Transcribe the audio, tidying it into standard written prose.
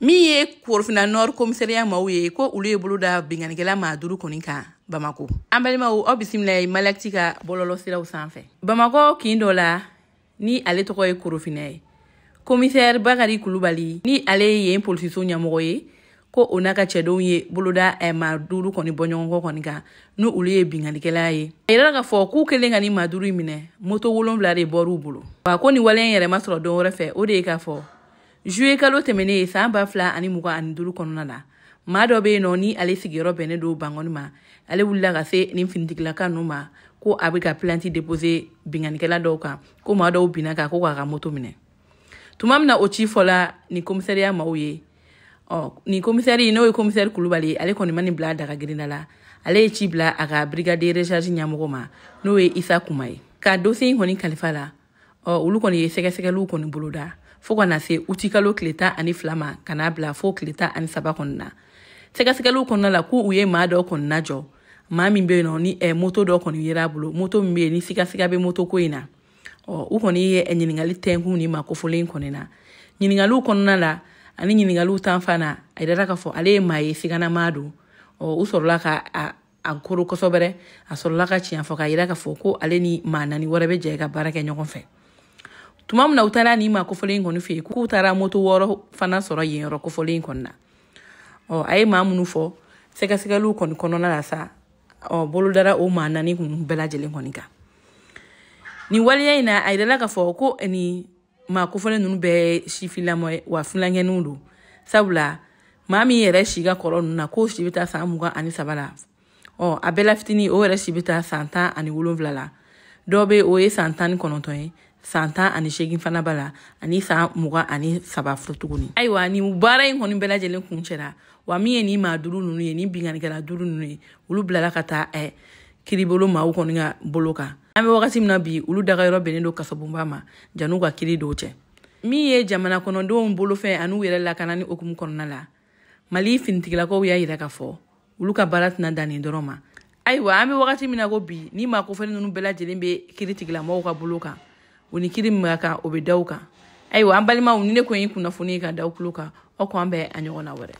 Mi ye Korofina Nord Commissariat maaw ye ko olu ye bolo da binganikɛla maa 5 kɔni kan Bamako. An balimaw aw bisimila Malakti ka bɔlɔlɔ siraw sanfɛ. Bamako kin dɔ la ni ale tɔgɔ ye Korofina ye. Commissaire Bakari Kulubali ni ale ye polisiso ɲɛmɔgɔ ye ko o n'a ka cɛdenw ye boloda maa 5 kɔni bɔ ɲɔgɔn kɔ kɔni kan no olu ye binganikɛla ye. A yira ka fɔ k'u kelen ka ni maa 5 minɛ moto 7 de bɔr'u bolo. Wa ko ni wale yɛrɛ ma sɔrɔ don wɛrɛ fɛ o de ye ka fɔ juillet kalo tɛmɛnen san 2025 kɔnɔna la maa dɔ bɛ yen ni ale sigiyɔrɔ bɛnnen don Bangɔni ma ale wulila ka se nin finitigilaka ninnu ma ko a bɛ ka plainte déposer binganikɛla dɔw kan ko maa dɔw binna ka ko k'a ka moto minɛ. Tuma min na o ci fɔla ni commissariat maaw ye ni commissaire n'o ye commissaire Kulubali ale kɔni ma nin bila daga girinda la ale ye ci bila a ka brigadier recharge ɲɛmɔgɔ ma n'o ye Isa Kuma ye ka dossier in kɔni kalifa la olu kɔni ye sɛgɛsɛgɛliw kɔni boloda fo kana se uti kalo tile 12 ma kana bila fo tile 13 kɔnɔna na sɛgɛsɛgɛliw kɔnɔna la ko u ye maa dɔ kɔni najɔ maa min bɛ yen ni moto dɔ kɔni yera bolo moto min bɛ yen ni sikasiga bɛ moto ko in na u kɔni ye ɲininkali tɛnkun ni ma kofolen kɔni na ɲininkaliw kɔnɔna la ani ɲininkaliw tan fana a yira ka fɔ ale ye maa ye siganamaa don u sɔrɔla ka a koro kosɛbɛ a sɔrɔla ka tiɲɛ fɔ ka yira ka fɔ ko ale ni maa 4 wɛrɛ bɛ jɛ ka baara kɛ ɲɔgɔn fɛ. Tuma min na u taara ni maa kofolen kɔni fɛ k'u taara moto 6 fana sɔrɔ yen yɔrɔ kofolen kɔni na a ye maa minnu fɔ sɛgɛsɛgɛliw kɔni kɔnɔna la sa bolodara o maa 4 kun bɛɛ lajɛlen kɔni kan. Ni waleya in na a yirala ka fɔ ko ni maa kofolen ninnu bɛɛ sifilamɔ wa filankɛninw don sabula maa min yɛrɛ si ka kɔrɔ ninnu na ko si bɛ taa san 23 la a bɛɛ la fitini o yɛrɛ si bɛ taa san 17 la dɔw bɛ o ye san 19 ye san 18 fana b'a la ani san 23 furu tuguni. Ayiwa ni baara in kɔni bɛɛ lajɛlen kun cɛra wa min ye ni maa 5 ninnu ye ni binganikɛla 5 ninnu ye olu bilala ka taa kiribolo maaw kɔni ka bolo kan. An bɛ wagati min na bi olu dagayɔrɔ bɛnnen don kasabunba ma jan'u ka kiri dɔw cɛ. Min ye jamana kɔnɔdenw bolofɛn an'u yɛrɛ lakana ni okumu kɔnɔna la Mali finitigilakaw y'a yira ka fɔ olu ka baara tɛna dan nin dɔrɔn ma. Ayiwa an bɛ wagati min na ko bi ni maa kofɔlen ninnu bɛɛ lajɛlen bɛ kiritigilamaw ka bolo kan o ni kiri min kan o bɛ da u kan. Ayiwa an balimaw ni ne ko in kunnafoni ka da u tulo kan aw ko an bɛ a ɲɔgɔn na wɛrɛ.